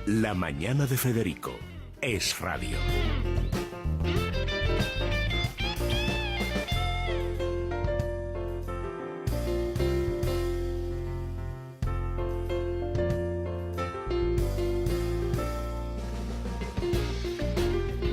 La mañana de Federico es radio.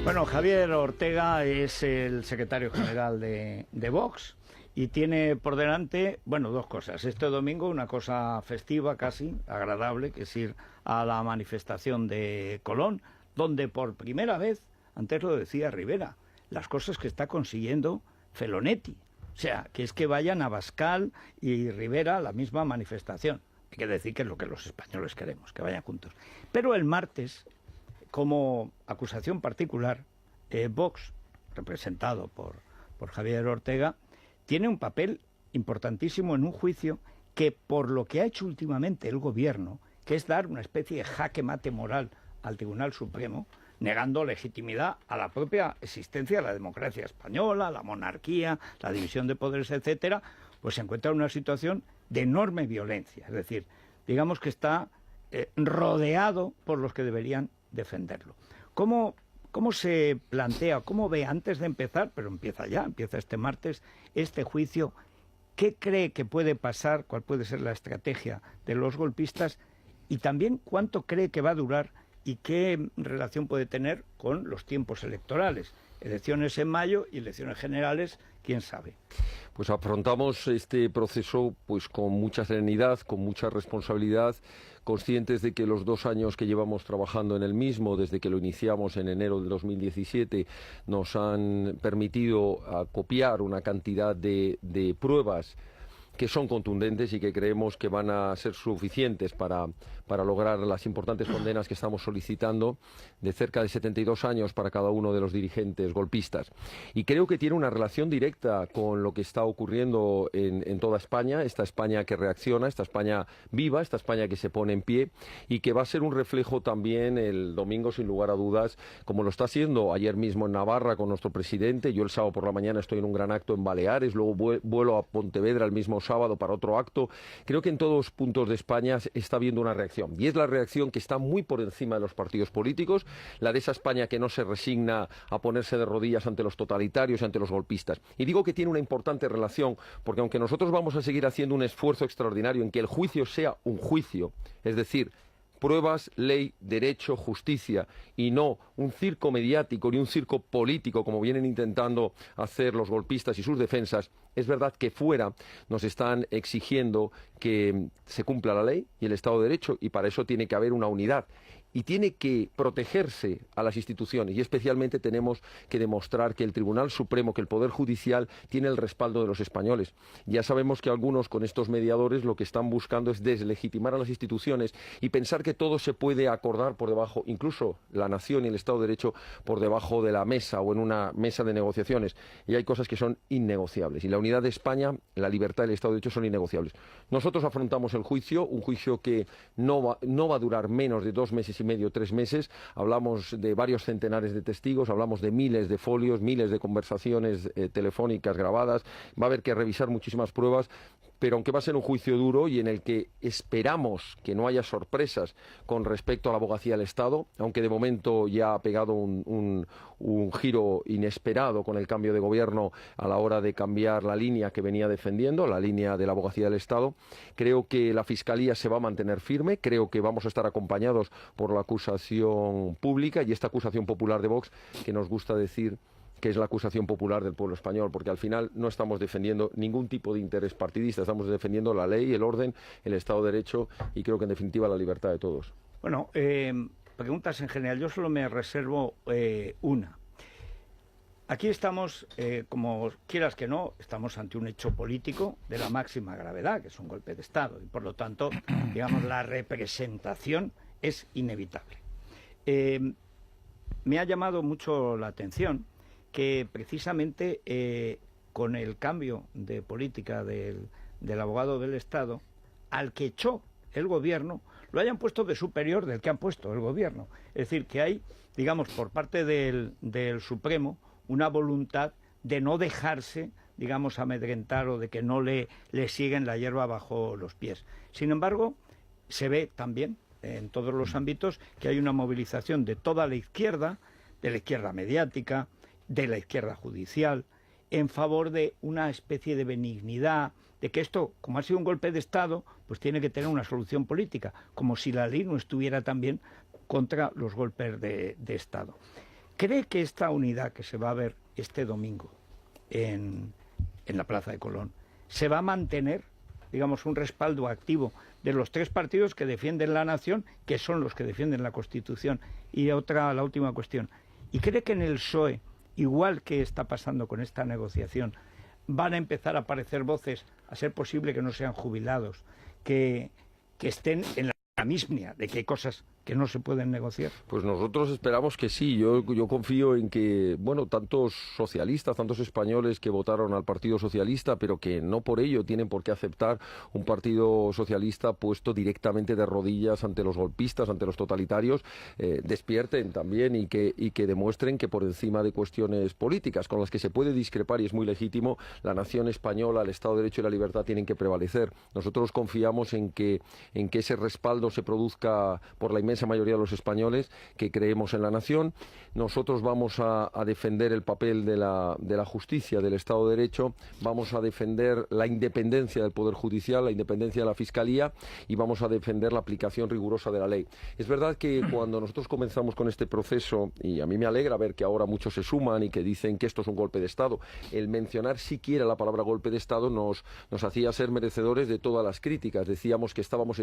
Bueno, Javier Ortega es el secretario general de Vox y tiene por delante, bueno, dos cosas. Este domingo una cosa festiva casi, agradable, que es ir a la manifestación de Colón, donde por primera vez, antes lo decía Rivera, las cosas que está consiguiendo Felonetti. O sea, que es que vayan Abascal y Rivera a la misma manifestación. Hay que decir que es lo que los españoles queremos, que vayan juntos. Pero el martes, como acusación particular, Vox, representado por Javier Ortega, tiene un papel importantísimo en un juicio que, por lo que ha hecho últimamente el gobierno, que es dar una especie de jaque mate moral al Tribunal Supremo, negando legitimidad a la propia existencia de la democracia española, la monarquía, la división de poderes, etcétera, pues se encuentra en una situación de enorme violencia. Es decir, digamos que está rodeado por los que deberían defenderlo. ¿Cómo se plantea, cómo ve antes de empezar, pero empieza ya, empieza este martes, este juicio? ¿Qué cree que puede pasar? ¿Cuál puede ser la estrategia de los golpistas? Y también, ¿cuánto cree que va a durar y qué relación puede tener con los tiempos electorales? Elecciones en mayo y elecciones generales, quién sabe. Pues afrontamos este proceso pues con mucha serenidad, con mucha responsabilidad, conscientes de que los 2 años que llevamos trabajando en el mismo, desde que lo iniciamos en enero del 2017, nos han permitido copiar una cantidad de pruebas que son contundentes y que creemos que van a ser suficientes para lograr las importantes condenas que estamos solicitando de cerca de 72 años para cada uno de los dirigentes golpistas. Y creo que tiene una relación directa con lo que está ocurriendo en toda España, esta España que reacciona, esta España viva, esta España que se pone en pie y que va a ser un reflejo también el domingo, sin lugar a dudas, como lo está haciendo ayer mismo en Navarra con nuestro presidente. Yo el sábado por la mañana estoy en un gran acto en Baleares, luego vuelo a Pontevedra el mismo sábado para otro acto. Creo que en todos puntos de España está habiendo una reacción, y es la reacción que está muy por encima de los partidos políticos, la de esa España que no se resigna a ponerse de rodillas ante los totalitarios y ante los golpistas. Y digo que tiene una importante relación, porque aunque nosotros vamos a seguir haciendo un esfuerzo extraordinario en que el juicio sea un juicio, es decir, pruebas, ley, derecho, justicia, y no un circo mediático ni un circo político como vienen intentando hacer los golpistas y sus defensas, es verdad que fuera nos están exigiendo que se cumpla la ley y el Estado de Derecho, y para eso tiene que haber una unidad. Y tiene que protegerse a las instituciones, y especialmente tenemos que demostrar que el Tribunal Supremo, que el Poder Judicial, tiene el respaldo de los españoles. Ya sabemos que algunos con estos mediadores lo que están buscando es deslegitimar a las instituciones y pensar que todo se puede acordar por debajo, incluso la nación y el Estado de Derecho, por debajo de la mesa o en una mesa de negociaciones. Y hay cosas que son innegociables. Y la unidad de España, la libertad y el Estado de Derecho son innegociables. Nosotros afrontamos el juicio, un juicio que no va a durar menos de 2 meses y medio, 3 meses. Hablamos de varios centenares de testigos, hablamos de miles de folios, miles de conversaciones telefónicas grabadas. Va a haber que revisar muchísimas pruebas, pero aunque va a ser un juicio duro y en el que esperamos que no haya sorpresas con respecto a la abogacía del Estado, aunque de momento ya ha pegado un giro inesperado con el cambio de gobierno a la hora de cambiar la línea que venía defendiendo, la línea de la abogacía del Estado, creo que la Fiscalía se va a mantener firme, creo que vamos a estar acompañados por la acusación pública y esta acusación popular de Vox, que nos gusta decir que es la acusación popular del pueblo español, porque al final no estamos defendiendo ningún tipo de interés partidista, estamos defendiendo la ley, el orden, el Estado de Derecho y creo que en definitiva la libertad de todos. Bueno, preguntas en general, yo solo me reservo una. Aquí estamos, como quieras que no, estamos ante un hecho político de la máxima gravedad, que es un golpe de Estado, y por lo tanto, digamos, la representación es inevitable. Me ha llamado mucho la atención que precisamente con el cambio de política del abogado del Estado, al que echó el gobierno, lo hayan puesto de superior del que han puesto el gobierno. Es decir, que hay, digamos, por parte del Supremo, una voluntad de no dejarse, digamos, amedrentar o de que no le siguen la hierba bajo los pies. Sin embargo, se ve también en todos los ámbitos que hay una movilización de toda la izquierda, de la izquierda mediática, de la izquierda judicial, en favor de una especie de benignidad, de que esto, como ha sido un golpe de Estado, pues tiene que tener una solución política, como si la ley no estuviera también contra los golpes de Estado. ¿Cree que esta unidad que se va a ver este domingo en la Plaza de Colón se va a mantener, digamos, un respaldo activo de los tres partidos que defienden la nación, que son los que defienden la Constitución? Y la última cuestión, ¿y cree que en el PSOE, igual que está pasando con esta negociación, van a empezar a aparecer voces, a ser posible que no sean jubilados, que estén en la mismia de que hay cosas que no se pueden negociar? Pues nosotros esperamos que sí. Yo confío en que, bueno, tantos socialistas, tantos españoles que votaron al Partido Socialista, pero que no por ello tienen por qué aceptar un Partido Socialista puesto directamente de rodillas ante los golpistas, ante los totalitarios, despierten también y que demuestren que por encima de cuestiones políticas con las que se puede discrepar, y es muy legítimo, la nación española, el Estado de Derecho y la libertad tienen que prevalecer. Nosotros confiamos en que ese respaldo se produzca por la inmensa mayoría de los españoles que creemos en la nación. Nosotros vamos a defender el papel de la justicia, del Estado de Derecho, vamos a defender la independencia del Poder Judicial, la independencia de la Fiscalía, y vamos a defender la aplicación rigurosa de la ley. Es verdad que cuando nosotros comenzamos con este proceso, y a mí me alegra ver que ahora muchos se suman y que dicen que esto es un golpe de Estado, el mencionar siquiera la palabra golpe de Estado nos hacía ser merecedores de todas las críticas. Decíamos que estábamos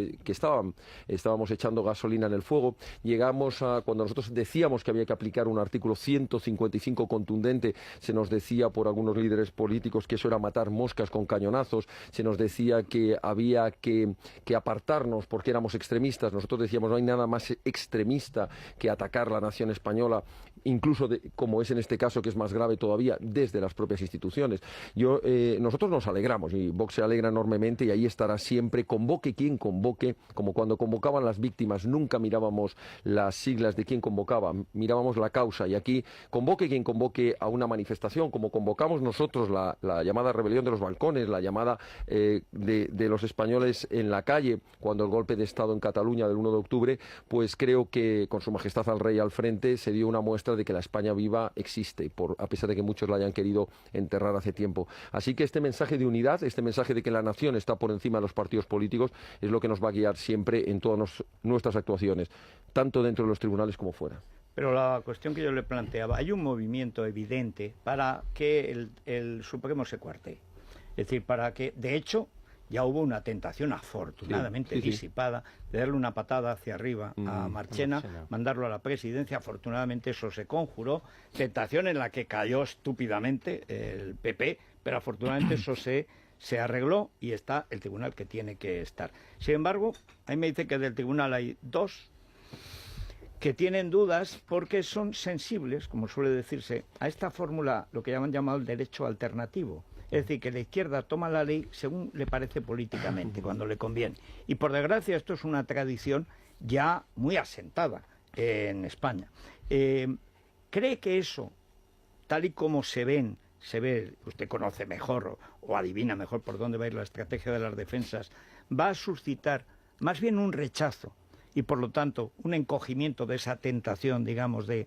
echando gasolina en el fuego. Llegamos a, cuando nosotros decíamos que había que aplicar un artículo 155 contundente, se nos decía por algunos líderes políticos que eso era matar moscas con cañonazos, se nos decía que había que apartarnos porque éramos extremistas. Nosotros decíamos no hay nada más extremista que atacar la nación española, incluso como es en este caso, que es más grave todavía, desde las propias instituciones. Nosotros nos alegramos, y Vox se alegra enormemente, y ahí estará siempre, convoque quien convoque, como cuando convocaban las víctimas, nunca mirábamos las siglas de quien convocaba, mirábamos la causa, y aquí convoque quien convoque a una manifestación, como convocamos nosotros la llamada rebelión de los balcones, la llamada de los españoles en la calle, cuando el golpe de Estado en Cataluña del 1 de octubre, pues creo que con su majestad al rey al frente se dio una muestra de que la España viva existe, a pesar de que muchos la hayan querido enterrar hace tiempo. Así que este mensaje de unidad, este mensaje de que la nación está por encima de los partidos políticos, es lo que nos va a guiar siempre en todas nuestras actuaciones, tanto dentro de los tribunales como fuera. Pero la cuestión que yo le planteaba, hay un movimiento evidente para que el Supremo se cuartee. Es decir, para que, de hecho, ya hubo una tentación afortunadamente disipada de darle una patada hacia arriba a Marchena, mandarlo a la presidencia. Afortunadamente eso se conjuró, tentación en la que cayó estúpidamente el PP, pero afortunadamente eso se arregló y está el tribunal que tiene que estar. Sin embargo, ahí me dice que del tribunal hay dos que tienen dudas porque son sensibles, como suele decirse, a esta fórmula, lo que han llamado el derecho alternativo. Es decir, que la izquierda toma la ley según le parece políticamente, cuando le conviene. Y por desgracia esto es una tradición ya muy asentada en España. ¿Cree que eso, tal y como se ve, usted conoce mejor o adivina mejor por dónde va a ir la estrategia de las defensas, va a suscitar más bien un rechazo y por lo tanto un encogimiento de esa tentación, digamos, de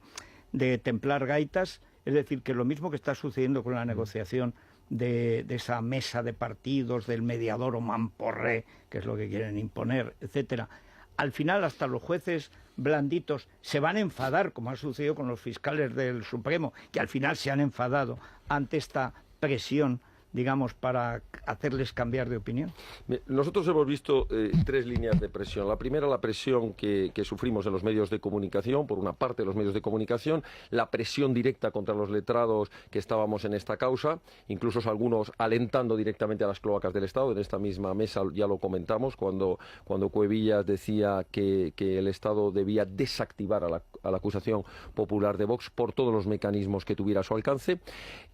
templar gaitas? Es decir, que lo mismo que está sucediendo con la negociación de esa mesa de partidos, del mediador o mamporré, que es lo que quieren imponer, etcétera, al final hasta los jueces blanditos se van a enfadar, como ha sucedido con los fiscales del Supremo, que al final se han enfadado ante esta presión, digamos, para hacerles cambiar de opinión? Nosotros hemos visto tres líneas de presión. La primera, la presión que sufrimos en los medios de comunicación, por una parte de los medios de comunicación, la presión directa contra los letrados que estábamos en esta causa, incluso algunos alentando directamente a las cloacas del Estado. En esta misma mesa ya lo comentamos, cuando Cuevillas decía que el Estado debía desactivar a la acusación popular de Vox por todos los mecanismos que tuviera a su alcance.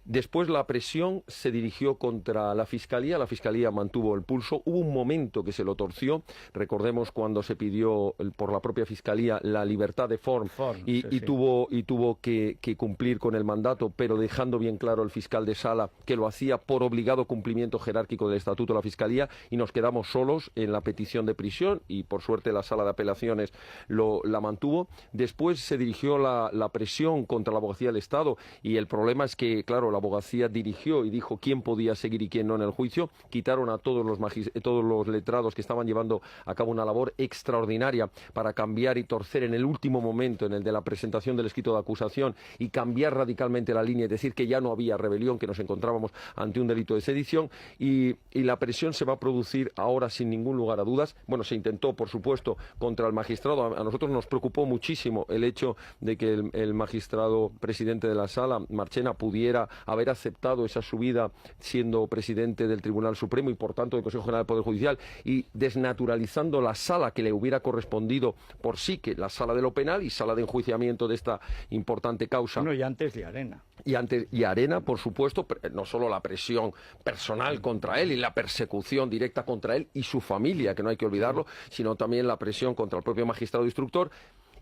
Después la presión se dirigió dirigió contra la Fiscalía mantuvo el pulso, hubo un momento que se lo torció, recordemos cuando se pidió por la propia Fiscalía la libertad de Forn y tuvo que cumplir con el mandato, pero dejando bien claro el fiscal de Sala que lo hacía por obligado cumplimiento jerárquico del Estatuto de la Fiscalía, y nos quedamos solos en la petición de prisión, y por suerte la Sala de Apelaciones la mantuvo. Después se dirigió la presión contra la Abogacía del Estado, y el problema es que, claro, la Abogacía dirigió y dijo quién podía seguir y quién no en el juicio, quitaron a todos los letrados que estaban llevando a cabo una labor extraordinaria para cambiar y torcer en el último momento, en el de la presentación del escrito de acusación, y cambiar radicalmente la línea, es decir, que ya no había rebelión, que nos encontrábamos ante un delito de sedición, y la presión se va a producir ahora sin ningún lugar a dudas. Bueno, se intentó, por supuesto, contra el magistrado. A nosotros nos preocupó muchísimo el hecho de que el magistrado presidente de la Sala, Marchena, pudiera haber aceptado esa subida siendo presidente del Tribunal Supremo y, por tanto, del Consejo General del Poder Judicial, y desnaturalizando la sala que le hubiera correspondido por sí, que la sala de lo penal y sala de enjuiciamiento de esta importante causa. Bueno, y antes de Arena. Y Arena, por supuesto, no solo la presión personal contra él y la persecución directa contra él y su familia, que no hay que olvidarlo, sino también la presión contra el propio magistrado instructor.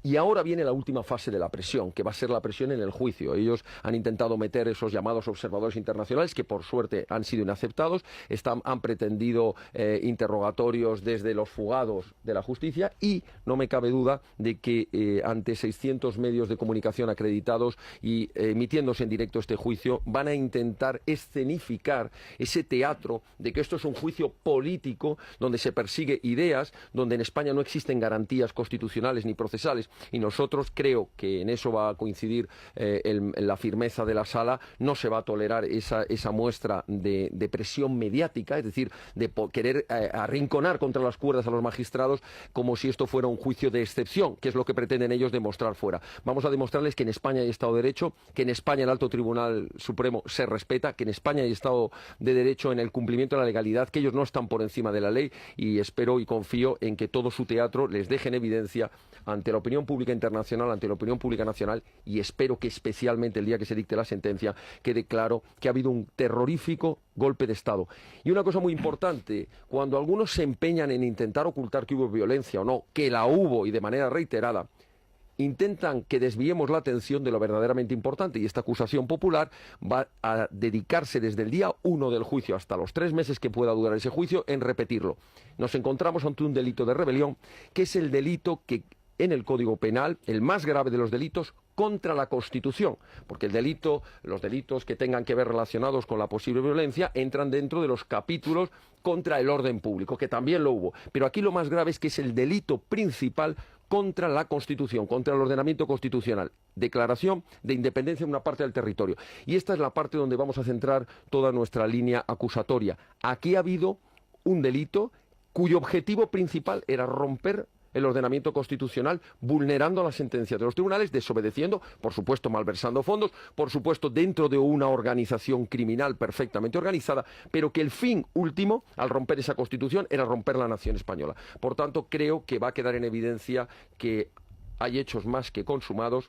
Y ahora viene la última fase de la presión, que va a ser la presión en el juicio. Ellos han intentado meter esos llamados observadores internacionales, que por suerte han sido inaceptados. Han pretendido interrogatorios desde los fugados de la justicia, y no me cabe duda de que ante 600 medios de comunicación acreditados y emitiéndose en directo este juicio, van a intentar escenificar ese teatro de que esto es un juicio político donde se persigue ideas, donde en España no existen garantías constitucionales ni procesales. Y nosotros, creo que en eso va a coincidir la firmeza de la Sala, no se va a tolerar esa muestra de presión mediática, es decir, de querer arrinconar contra las cuerdas a los magistrados como si esto fuera un juicio de excepción, que es lo que pretenden ellos demostrar fuera. Vamos a demostrarles que en España hay Estado de Derecho, que en España el Alto Tribunal Supremo se respeta, que en España hay Estado de Derecho en el cumplimiento de la legalidad, que ellos no están por encima de la ley, y espero y confío en que todo su teatro les deje en evidencia ante la opinión pública internacional, ante la opinión pública nacional, y espero que especialmente el día que se dicte la sentencia quede claro que ha habido un terrorífico golpe de Estado. Y una cosa muy importante, cuando algunos se empeñan en intentar ocultar que hubo violencia o no, que la hubo y de manera reiterada, intentan que desviemos la atención de lo verdaderamente importante, y esta acusación popular va a dedicarse desde el día 1 del juicio hasta los 3 meses que pueda durar ese juicio en repetirlo. Nos encontramos ante un delito de rebelión, que es el delito que en el Código Penal, el más grave de los delitos, contra la Constitución, porque los delitos que tengan que ver relacionados con la posible violencia entran dentro de los capítulos contra el orden público, que también lo hubo. Pero aquí lo más grave es que es el delito principal contra la Constitución, contra el ordenamiento constitucional, declaración de independencia de una parte del territorio. Y esta es la parte donde vamos a centrar toda nuestra línea acusatoria. Aquí ha habido un delito cuyo objetivo principal era romper el ordenamiento constitucional, vulnerando las sentencias de los tribunales, desobedeciendo, por supuesto malversando fondos, por supuesto dentro de una organización criminal perfectamente organizada, pero que el fin último, al romper esa Constitución, era romper la nación española. Por tanto, creo que va a quedar en evidencia que hay hechos más que consumados,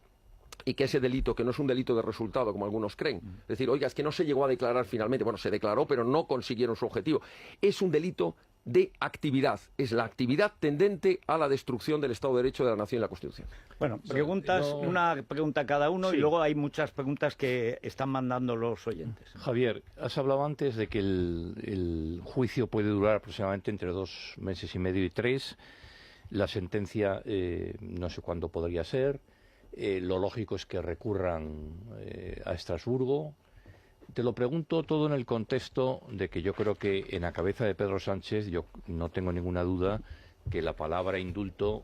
y que ese delito, que no es un delito de resultado, como algunos creen, es decir, oiga, es que no se llegó a declarar finalmente, bueno, se declaró, pero no consiguieron su objetivo, es un delito de actividad, es la actividad tendente a la destrucción del Estado de Derecho, de la nación y la Constitución. Bueno, una pregunta cada uno, Sí. Y luego hay muchas preguntas que están mandando los oyentes. Javier, has hablado antes de que el juicio puede durar aproximadamente entre 2 meses y medio y 3. La sentencia no sé cuándo podría ser. Lo lógico es que recurran a Estrasburgo. Te lo pregunto todo en el contexto de que yo creo que en la cabeza de Pedro Sánchez, yo no tengo ninguna duda que la palabra indulto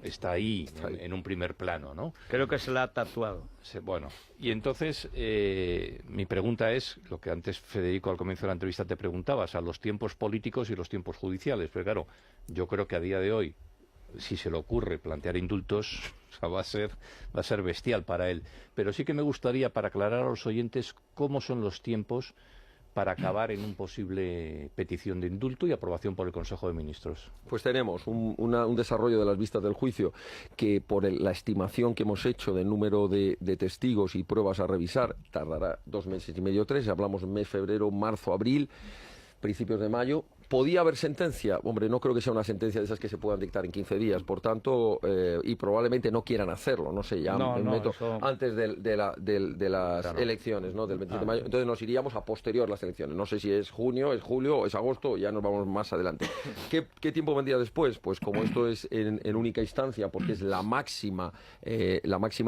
está ahí, en un primer plano, ¿no? Creo que se la ha tatuado. Bueno, y entonces mi pregunta es, lo que antes Federico al comienzo de la entrevista te preguntabas, a los tiempos políticos y los tiempos judiciales. Pero claro, yo creo que a día de hoy, si se le ocurre plantear indultos, o sea, va a ser bestial para él. Pero sí que me gustaría, para aclarar a los oyentes cómo son los tiempos para acabar en un posible petición de indulto y aprobación por el Consejo de Ministros? Pues tenemos un desarrollo de las vistas del juicio que por la estimación que hemos hecho del número de testigos y pruebas a revisar tardará 2 meses y medio, 3, hablamos mes, febrero, marzo, abril, principios de mayo. ¿Podía haber sentencia? Hombre, no creo que sea una sentencia de esas que se puedan dictar en 15 días, por tanto, y probablemente no quieran hacerlo, no sé, ya antes de las elecciones, ¿no? Del 27 de mayo. Entonces nos iríamos a posterior las elecciones. No sé si es junio, es julio, es agosto, ya nos vamos más adelante. ¿Qué tiempo vendría después? Pues como esto es en única instancia, porque es la máxima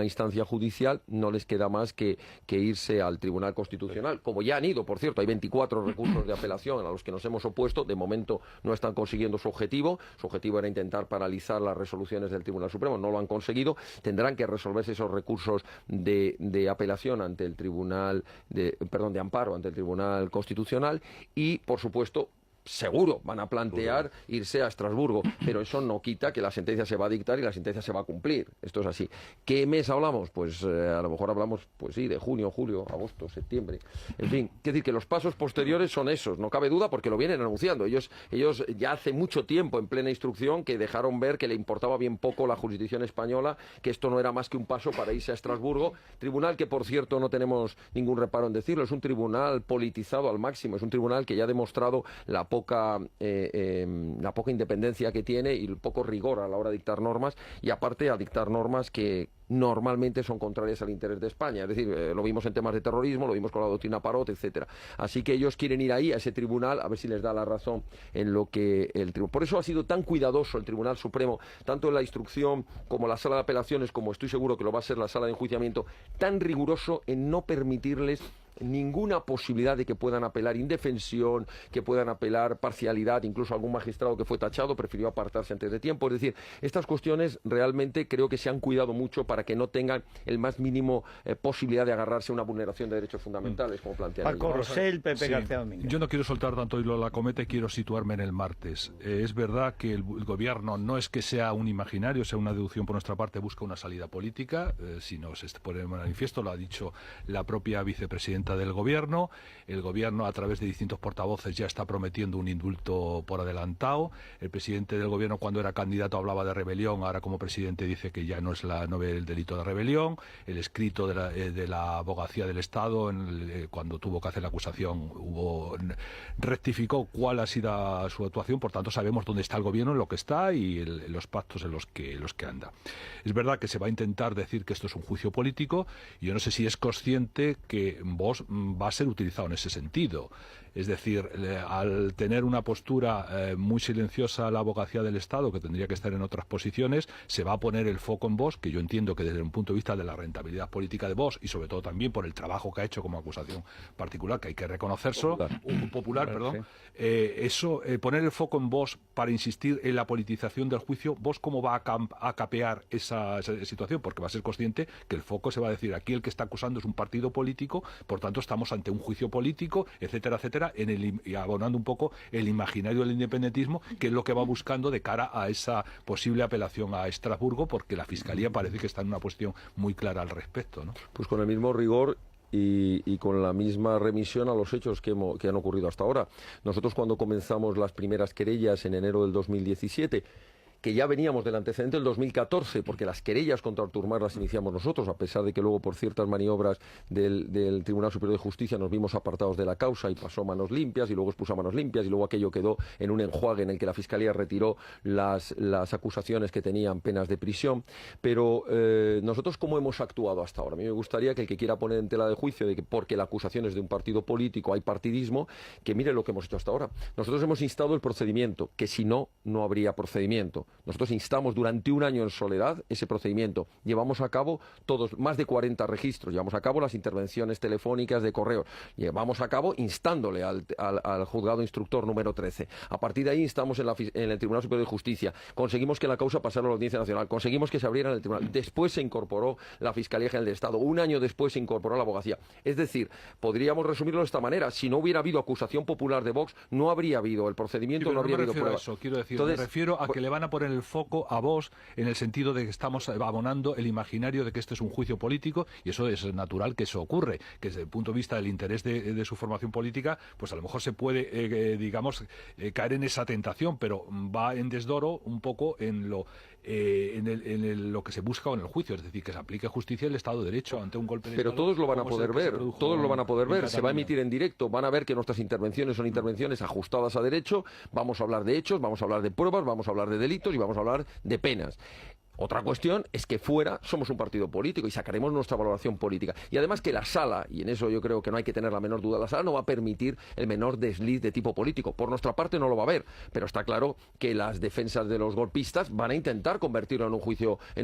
instancia judicial, no les queda más que irse al Tribunal Constitucional, como ya han ido, por cierto, hay 24 recursos de apelación a los que nos hemos opuesto. De momento no están consiguiendo su objetivo. Su objetivo era intentar paralizar las resoluciones del Tribunal Supremo. No lo han conseguido. Tendrán que resolverse esos recursos de apelación ante el Tribunal de amparo ante el Tribunal Constitucional y, por supuesto, seguro van a plantear irse a Estrasburgo, pero eso no quita que la sentencia se va a dictar y la sentencia se va a cumplir. Esto es así. ¿Qué mes hablamos? Pues a lo mejor hablamos, pues sí, de junio, julio, agosto, septiembre. En fin, quiero decir que los pasos posteriores son esos, no cabe duda, porque lo vienen anunciando. Ellos ya hace mucho tiempo, en plena instrucción, que dejaron ver que le importaba bien poco la jurisdicción española, que esto no era más que un paso para irse a Estrasburgo. Tribunal que, por cierto, no tenemos ningún reparo en decirlo, es un tribunal politizado al máximo, es un tribunal que ya ha demostrado la poca independencia que tiene y el poco rigor a la hora de dictar normas, y aparte a dictar normas que normalmente son contrarias al interés de España. Es decir, lo vimos en temas de terrorismo, lo vimos con la doctrina Parot, etcétera. Así que ellos quieren ir ahí, a ese tribunal, a ver si les da la razón en lo que el tribunal. Por eso ha sido tan cuidadoso el Tribunal Supremo, tanto en la instrucción como la sala de apelaciones, como estoy seguro que lo va a ser la sala de enjuiciamiento, tan riguroso en no permitirles ninguna posibilidad de que puedan apelar indefensión, que puedan apelar parcialidad. Incluso algún magistrado que fue tachado prefirió apartarse antes de tiempo. Es decir, estas cuestiones realmente creo que se han cuidado mucho para que no tengan el más mínimo posibilidad de agarrarse a una vulneración de derechos fundamentales, como plantean Paco ellos. Rosell, Pepe García Domínguez. Yo no quiero soltar tanto hilo a la cometa y quiero situarme en el martes. Es verdad que el gobierno no es que sea un imaginario, sea una deducción por nuestra parte, busca una salida política, sino se pone en manifiesto, lo ha dicho la propia vicepresidenta del gobierno. El gobierno, a través de distintos portavoces, ya está prometiendo un indulto por adelantado. El presidente del gobierno, cuando era candidato, hablaba de rebelión. Ahora, como presidente, dice que ya no ve el delito de rebelión. El escrito de la abogacía del Estado, cuando tuvo que hacer la acusación, rectificó cuál ha sido su actuación. Por tanto, sabemos dónde está el gobierno, en lo que está y los pactos en los que anda. Es verdad que se va a intentar decir que esto es un juicio político. Yo no sé si es consciente que Vox va a ser utilizado en ese sentido. Es decir, al tener una postura muy silenciosa la abogacía del Estado, que tendría que estar en otras posiciones, se va a poner el foco en Vox, que yo entiendo que desde un punto de vista de la rentabilidad política de Vox, y sobre todo también por el trabajo que ha hecho como acusación particular, que hay que reconocerlo, popular, poner el foco en Vox para insistir en la politización del juicio. ¿Vox cómo va a capear esa situación? Porque va a ser consciente que el foco se va a decir, aquí el que está acusando es un partido político, por tanto estamos ante un juicio político, etcétera, etcétera, y abonando un poco el imaginario del independentismo, que es lo que va buscando de cara a esa posible apelación a Estrasburgo, porque la Fiscalía parece que está en una posición muy clara al respecto, ¿no? Pues con el mismo rigor y con la misma remisión a los hechos que han ocurrido hasta ahora. Nosotros, cuando comenzamos las primeras querellas en enero del 2017, que ya veníamos del antecedente del 2014, porque las querellas contra Artur Mas las iniciamos nosotros, a pesar de que luego, por ciertas maniobras del Tribunal Superior de Justicia, nos vimos apartados de la causa y pasó manos limpias, y luego expuso a manos limpias, y luego aquello quedó en un enjuague en el que la Fiscalía retiró las acusaciones que tenían penas de prisión. Pero nosotros, ¿cómo hemos actuado hasta ahora? A mí me gustaría que el que quiera poner en tela de juicio de que porque la acusación es de un partido político, hay partidismo, que mire lo que hemos hecho hasta ahora. Nosotros hemos instado el procedimiento, que si no, no habría procedimiento. Nosotros instamos durante un año en soledad ese procedimiento. Llevamos a cabo más de 40 registros, llevamos a cabo las intervenciones telefónicas de correo, llevamos a cabo instándole al juzgado instructor número 13. A partir de ahí instamos en el Tribunal Superior de Justicia. Conseguimos que la causa pasara a la Audiencia Nacional, conseguimos que se abriera en el tribunal. Después se incorporó la Fiscalía General del Estado. Un año después se incorporó la abogacía. Es decir, podríamos resumirlo de esta manera. Si no hubiera habido acusación popular de Vox, no habría habido el procedimiento, no habría habido pruebas. Quiero decir, me refiero a que le van a poner el foco a Vox en el sentido de que estamos abonando el imaginario de que este es un juicio político, y eso es natural que eso ocurre, que desde el punto de vista del interés de su formación política, pues a lo mejor se puede, caer en esa tentación, pero va en desdoro un poco en lo que se busca en el juicio, es decir, que se aplique justicia y el Estado de Derecho ante un golpe de Pero Estado, todos lo van a como es poder el que se ver, produjo todos lo van a poder en ver, se va a Cataluña. emitir en directo, van a ver que nuestras intervenciones son intervenciones ajustadas a derecho, vamos a hablar de hechos, vamos a hablar de pruebas, vamos a hablar de delitos y vamos a hablar de penas. Otra cuestión es que fuera somos un partido político y sacaremos nuestra valoración política. Y además que la sala, y en eso yo creo que no hay que tener la menor duda, la sala no va a permitir el menor desliz de tipo político. Por nuestra parte no lo va a haber, pero está claro que las defensas de los golpistas van a intentar convertirlo en un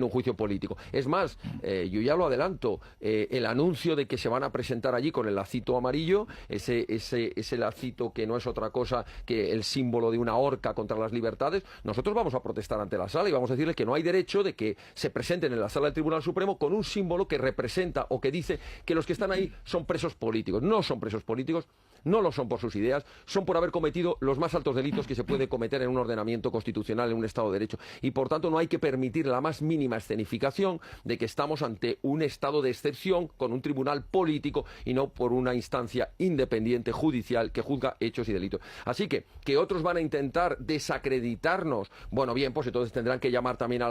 juicio político. Es más, yo ya lo adelanto, el anuncio de que se van a presentar allí con el lacito amarillo, ese lacito que no es otra cosa que el símbolo de una horca contra las libertades, nosotros vamos a protestar ante la sala y vamos a decirle que no hay derecho de que se presenten en la sala del Tribunal Supremo con un símbolo que representa o que dice que los que están ahí son presos políticos. No son presos políticos, no lo son por sus ideas, son por haber cometido los más altos delitos que se puede cometer en un ordenamiento constitucional, en un Estado de Derecho. Y por tanto no hay que permitir la más mínima escenificación de que estamos ante un estado de excepción con un tribunal político y no por una instancia independiente judicial que juzga hechos y delitos. Así que otros van a intentar desacreditarnos, bueno, bien, pues entonces tendrán que llamar también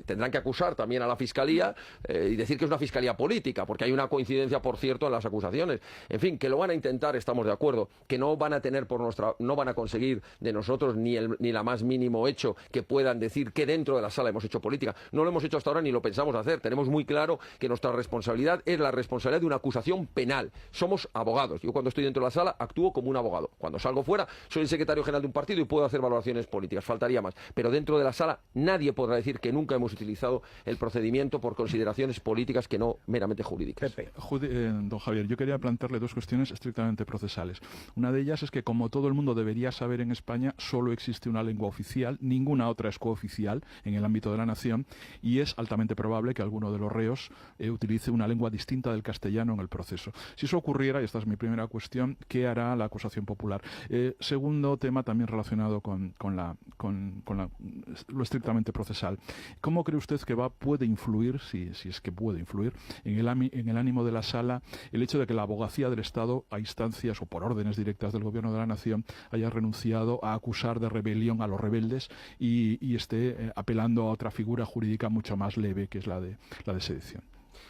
tendrán que acusar también a la Fiscalía y decir que es una Fiscalía política, porque hay una coincidencia, por cierto, en las acusaciones. En fin, que lo van a intentar, estamos de acuerdo, que no van a tener no van a conseguir de nosotros ni la más mínimo hecho que puedan decir que dentro de la sala hemos hecho política. No lo hemos hecho hasta ahora ni lo pensamos hacer. Tenemos muy claro que nuestra responsabilidad es la responsabilidad de una acusación penal. Somos abogados. Yo cuando estoy dentro de la sala actúo como un abogado. Cuando salgo fuera soy el secretario general de un partido y puedo hacer valoraciones políticas. Faltaría más. Pero dentro de la sala nadie podrá decir que nunca hemos utilizado el procedimiento por consideraciones políticas que no meramente jurídicas. Pepe. Don Javier, yo quería plantearle dos cuestiones estrictamente procesales. Una de ellas es que, como todo el mundo debería saber en España, solo existe una lengua oficial, ninguna otra es cooficial en el ámbito de la nación, y es altamente probable que alguno de los reos utilice una lengua distinta del castellano en el proceso. Si eso ocurriera, y esta es mi primera cuestión, ¿qué hará la acusación popular? Segundo tema, también relacionado con lo estrictamente procesal. ¿Cómo cree usted que puede influir, si es que puede influir, en el ánimo de la sala el hecho de que la abogacía del Estado, a instancias o por órdenes directas del Gobierno de la Nación, haya renunciado a acusar de rebelión a los rebeldes y esté apelando a otra figura jurídica mucho más leve, que es la de sedición?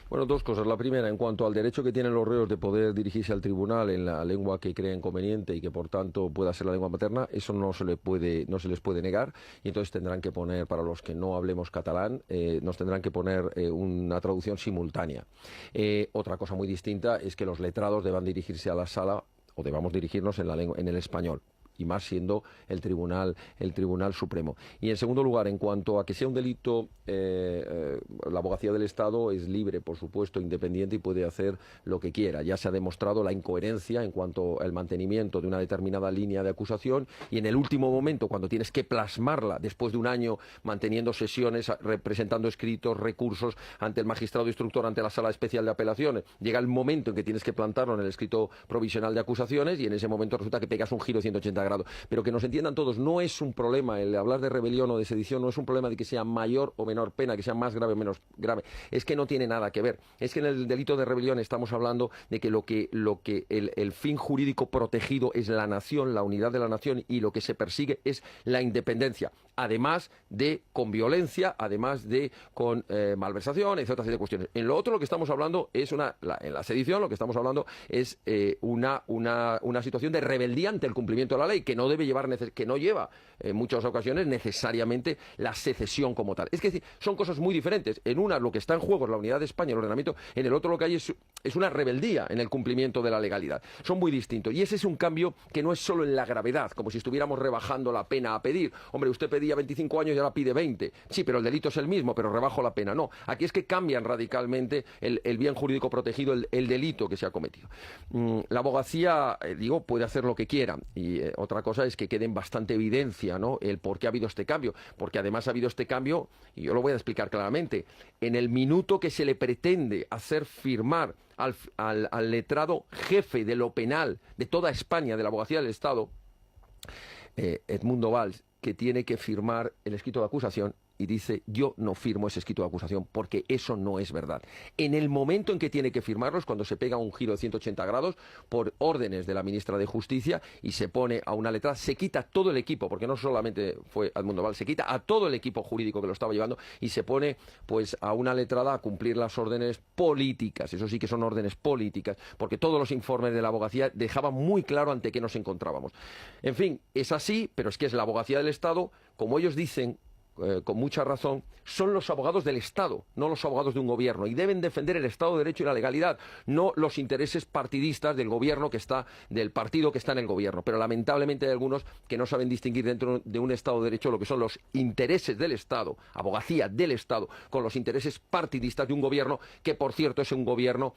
Bueno, dos cosas. La primera, en cuanto al derecho que tienen los reos de poder dirigirse al tribunal en la lengua que creen conveniente y que por tanto pueda ser la lengua materna, eso no se les puede negar, y entonces tendrán que poner, para los que no hablemos catalán, nos tendrán que poner una traducción simultánea. Otra cosa muy distinta es que los letrados deban dirigirse a la sala o debamos dirigirnos en el español, y más siendo el Tribunal Supremo. Y en segundo lugar, en cuanto a que sea un delito, la abogacía del Estado es libre, por supuesto, independiente y puede hacer lo que quiera. Ya se ha demostrado la incoherencia en cuanto al mantenimiento de una determinada línea de acusación, y en el último momento, cuando tienes que plasmarla después de un año manteniendo sesiones, presentando escritos, recursos ante el magistrado instructor, ante la Sala Especial de Apelaciones, llega el momento en que tienes que plantarlo en el escrito provisional de acusaciones, y en ese momento resulta que pegas un giro de 180 grados. Pero que nos entiendan todos, no es un problema el hablar de rebelión o de sedición, no es un problema de que sea mayor o menor pena, que sea más grave o menos grave. Es que no tiene nada que ver. Es que en el delito de rebelión estamos hablando de que el fin jurídico protegido es la nación, la unidad de la nación, y lo que se persigue es la independencia, además de con violencia, además de con malversación, etc. de cuestiones. En lo otro lo que estamos hablando es en la sedición lo que estamos hablando es una situación de rebeldía ante el cumplimiento de la ley, que no lleva en muchas ocasiones necesariamente la secesión como tal. Es que son cosas muy diferentes. En una lo que está en juego es la unidad de España, el ordenamiento; en el otro lo que hay es una rebeldía en el cumplimiento de la legalidad. Son muy distintos, y ese es un cambio que no es solo en la gravedad, como si estuviéramos rebajando la pena a pedir. Hombre, usted pedía 25 años y ahora pide 20. Sí, pero el delito es el mismo, pero rebajo la pena. No, aquí es que cambian radicalmente el bien jurídico protegido, el delito que se ha cometido. La abogacía, puede hacer lo que quiera, y otra cosa es que quede en bastante evidencia, ¿no?, el por qué ha habido este cambio, porque además ha habido este cambio, y yo lo voy a explicar claramente, en el minuto que se le pretende hacer firmar al letrado jefe de lo penal de toda España, de la abogacía del Estado, Edmundo Valls, que tiene que firmar el escrito de acusación y dice: yo no firmo ese escrito de acusación porque eso no es verdad. En el momento en que tiene que firmarlo es cuando se pega un giro de 180 grados por órdenes de la ministra de Justicia y se pone a una letrada, se quita todo el equipo, porque no solamente fue Edmundo Val, se quita a todo el equipo jurídico que lo estaba llevando y se pone pues a una letrada a cumplir las órdenes políticas. Eso sí que son órdenes políticas, porque todos los informes de la abogacía dejaban muy claro ante qué nos encontrábamos. En fin, es así, pero es que es la abogacía del Estado, como ellos dicen, con mucha razón, son los abogados del Estado, no los abogados de un gobierno, y deben defender el Estado de Derecho y la legalidad, no los intereses partidistas del gobierno que está, del partido que está en el gobierno. Pero lamentablemente hay algunos que no saben distinguir dentro de un Estado de Derecho lo que son los intereses del Estado, abogacía del Estado, con los intereses partidistas de un gobierno que, por cierto, es un gobierno,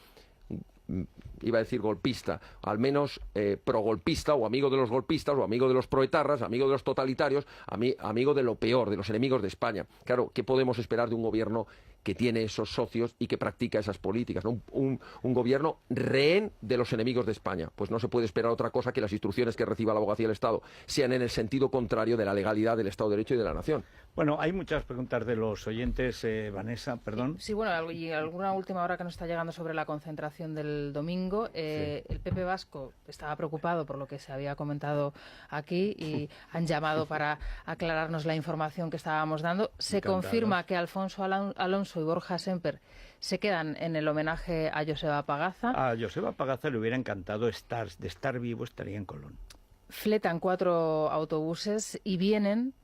iba a decir golpista, al menos progolpista, o amigo de los golpistas, o amigo de los proetarras, amigo de los totalitarios, amigo de lo peor, de los enemigos de España. Claro, ¿qué podemos esperar de un gobierno que tiene esos socios y que practica esas políticas, ¿no? Un gobierno rehén de los enemigos de España? Pues no se puede esperar otra cosa que las instrucciones que reciba la abogacía del Estado sean en el sentido contrario de la legalidad del Estado de Derecho y de la nación. Bueno, hay muchas preguntas de los oyentes, Vanessa, perdón. Sí, bueno, y alguna última hora que nos está llegando sobre la concentración del domingo. Sí. El PP vasco estaba preocupado por lo que se había comentado aquí y han llamado para aclararnos la información que estábamos dando. Se Encantados. confirma que Alfonso Alonso y Borja Semper se quedan en el homenaje a Joseba Pagaza. A Joseba Pagaza le hubiera encantado de estar vivo, estaría en Colón. Fletan 4 autobuses y vienen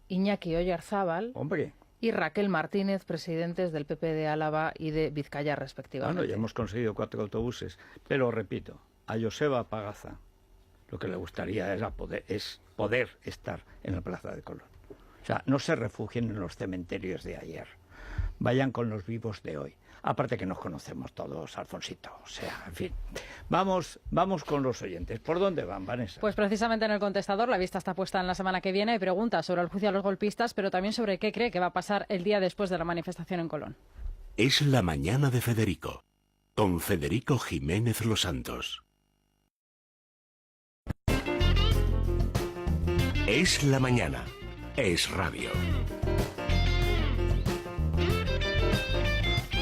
Iñaki Oyarzábal Hombre, y Raquel Martínez, presidentes del PP de Álava y de Vizcaya, respectivamente. bueno, ya hemos conseguido 4 autobuses, pero repito, a Joseba Pagaza lo que le gustaría es poder estar en la Plaza de Colón. O sea, no se refugien en los cementerios de ayer, vayan con los vivos de hoy. Aparte que nos conocemos todos, Alfonsito, o sea, en fin. Vamos con los oyentes. ¿Por dónde van, Vanessa? Pues precisamente en el contestador, la vista está puesta en la semana que viene, y pregunta sobre el juicio a los golpistas, pero también sobre qué cree que va a pasar el día después de la manifestación en Colón. Es la mañana de Federico, con Federico Jiménez Los Santos. Es la mañana. Es radio.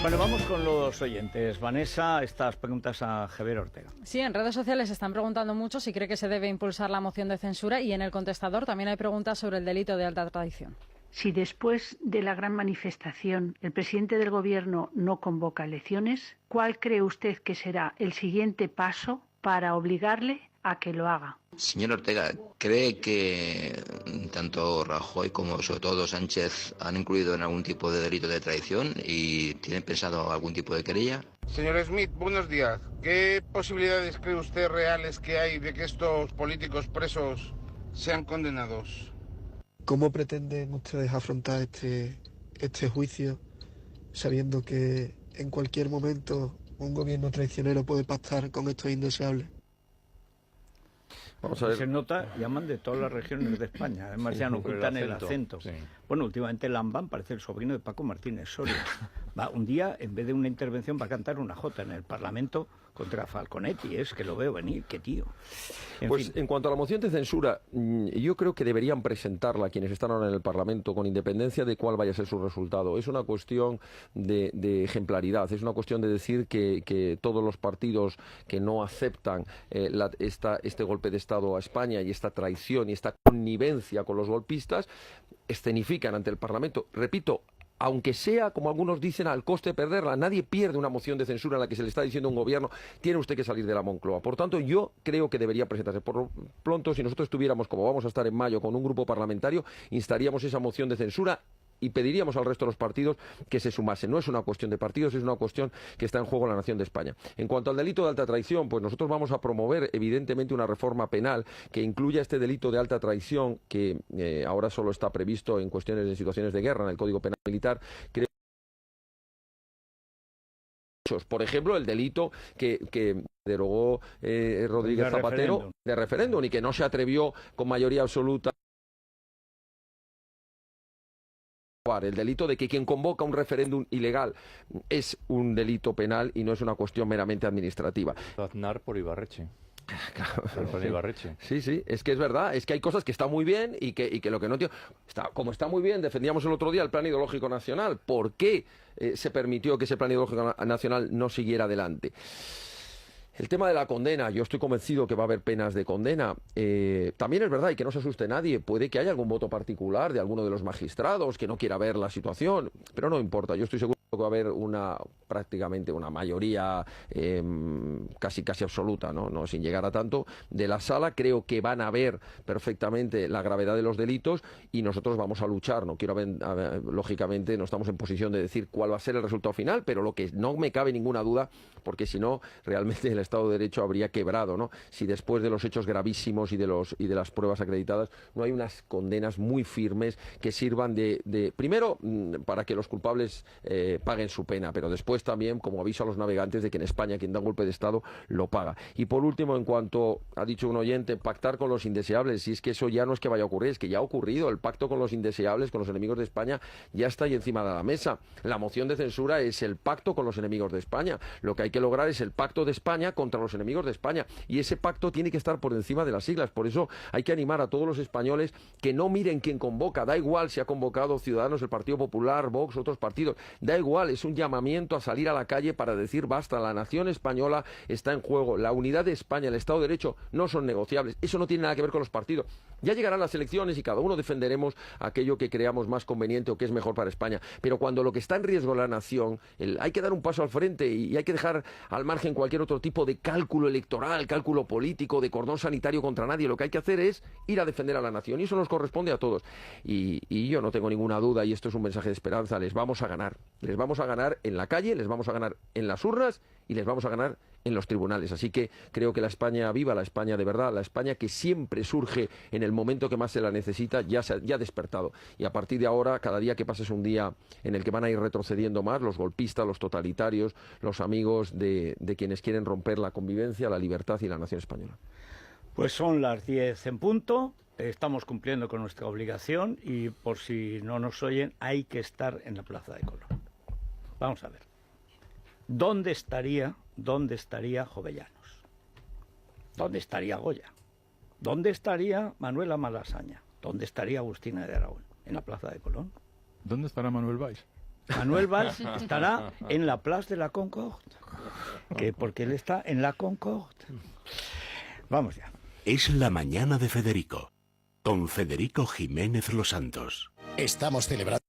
Bueno, vamos con los oyentes. Vanessa, estas preguntas a Javier Ortega. Sí, en redes sociales están preguntando mucho si cree que se debe impulsar la moción de censura, y en el contestador también hay preguntas sobre el delito de alta traición. Si después de la gran manifestación el presidente del Gobierno no convoca elecciones, ¿cuál cree usted que será el siguiente paso para obligarle a que lo haga? Señor Ortega, ¿cree que tanto Rajoy como sobre todo Sánchez han incluido en algún tipo de delito de traición y tienen pensado algún tipo de querella? Señor Smith, buenos días. ¿Qué posibilidades cree usted reales que hay de que estos políticos presos sean condenados? ¿Cómo pretenden ustedes afrontar este juicio sabiendo que en cualquier momento un gobierno traicionero puede pactar con estos indeseables? Vamos a ver. Se nota, llaman de todas las regiones de España, además ya no ocultan el acento. Sí. Bueno, últimamente Lambán parece el sobrino de Paco Martínez Soria. Va, un día, en vez de una intervención, va a cantar una jota en el Parlamento contra Falconetti. Es que lo veo venir, qué tío. Pues en cuanto a la moción de censura, yo creo que deberían presentarla quienes están ahora en el Parlamento, con independencia de cuál vaya a ser su resultado. Es una cuestión de ejemplaridad, es una cuestión de decir que todos los partidos que no aceptan este golpe de Estado a España y esta traición y esta connivencia con los golpistas, escenifican ante el Parlamento. Repito, aunque sea, como algunos dicen, al coste de perderla, nadie pierde una moción de censura en la que se le está diciendo a un gobierno: tiene usted que salir de la Moncloa. Por tanto, yo creo que debería presentarse. Por lo pronto, si nosotros estuviéramos, como vamos a estar en mayo, con un grupo parlamentario, instaríamos esa moción de censura y pediríamos al resto de los partidos que se sumasen. No es una cuestión de partidos, es una cuestión que está en juego en la nación de España. En cuanto al delito de alta traición, pues nosotros vamos a promover evidentemente una reforma penal que incluya este delito de alta traición, que ahora solo está previsto en cuestiones de situaciones de guerra en el Código Penal Militar. Por ejemplo, el delito que derogó Rodríguez Zapatero de referéndum y que no se atrevió con mayoría absoluta. El delito de que quien convoca un referéndum ilegal es un delito penal y no es una cuestión meramente administrativa. Aznar por Ibarretxe. Sí, sí, es que es verdad, es que hay cosas que están muy bien y que lo que no entiendo, como está muy bien, defendíamos el otro día el Plan Ideológico Nacional. ¿Por qué se permitió que ese Plan Ideológico Nacional no siguiera adelante? El tema de la condena, yo estoy convencido que va a haber penas de condena. También es verdad, y que no se asuste nadie, puede que haya algún voto particular de alguno de los magistrados que no quiera ver la situación, pero no importa, yo estoy seguro que va a haber prácticamente una mayoría casi absoluta, ¿no? Sin llegar a tanto, de la sala. Creo que van a ver perfectamente la gravedad de los delitos y nosotros vamos a luchar. No quiero lógicamente, no estamos en posición de decir cuál va a ser el resultado final, pero lo que no me cabe ninguna duda, porque si no, realmente el Estado de Derecho habría quebrado, ¿no? Si después de los hechos gravísimos y de las pruebas acreditadas no hay unas condenas muy firmes que sirvan primero, para que los culpables paguen su pena, pero después también como aviso a los navegantes de que en España quien da un golpe de Estado lo paga. Y por último, en cuanto ha dicho un oyente, pactar con los indeseables, si es que eso ya no es que vaya a ocurrir, es que ya ha ocurrido. El pacto con los indeseables, con los enemigos de España, ya está ahí encima de la mesa. La moción de censura es el pacto con los enemigos de España. Lo que hay que lograr es el pacto de España contra los enemigos de España, y ese pacto tiene que estar por encima de las siglas. Por eso hay que animar a todos los españoles que no miren quién convoca, da igual si ha convocado Ciudadanos, el Partido Popular, Vox, otros partidos, da igual, es un llamamiento a salir a la calle para decir basta, la nación española está en juego, la unidad de España, el Estado de Derecho no son negociables, eso no tiene nada que ver con los partidos. Ya llegarán las elecciones y cada uno defenderemos aquello que creamos más conveniente o que es mejor para España, pero cuando lo que está en riesgo es la nación, hay que dar un paso al frente y hay que dejar al margen cualquier otro tipo de cálculo electoral, cálculo político, de cordón sanitario contra nadie. Lo que hay que hacer es ir a defender a la nación y eso nos corresponde a todos. Y yo no tengo ninguna duda, y esto es un mensaje de esperanza, les vamos a ganar en la calle, les vamos a ganar en las urnas y les vamos a ganar en los tribunales. Así que creo que la España viva, la España de verdad, la España que siempre surge en el momento que más se la necesita, ya ha despertado. Y a partir de ahora, cada día que pase es un día en el que van a ir retrocediendo más los golpistas, los totalitarios, los amigos de quienes quieren romper la convivencia, la libertad y la nación española. Pues son las 10 en punto. Estamos cumpliendo con nuestra obligación y, por si no nos oyen, hay que estar en la Plaza de Colón. Vamos a ver. ¿Dónde estaría Jovellanos? ¿Dónde estaría Goya? ¿Dónde estaría Manuela Malasaña? ¿Dónde estaría Agustina de Aragón? ¿En la Plaza de Colón? ¿Dónde estará Manuel Valls? Manuel Valls estará en la Place de la Concorde, porque él está en la Concorde. Vamos ya. Es la mañana de Federico, con Federico Jiménez Los Santos. Estamos celebrando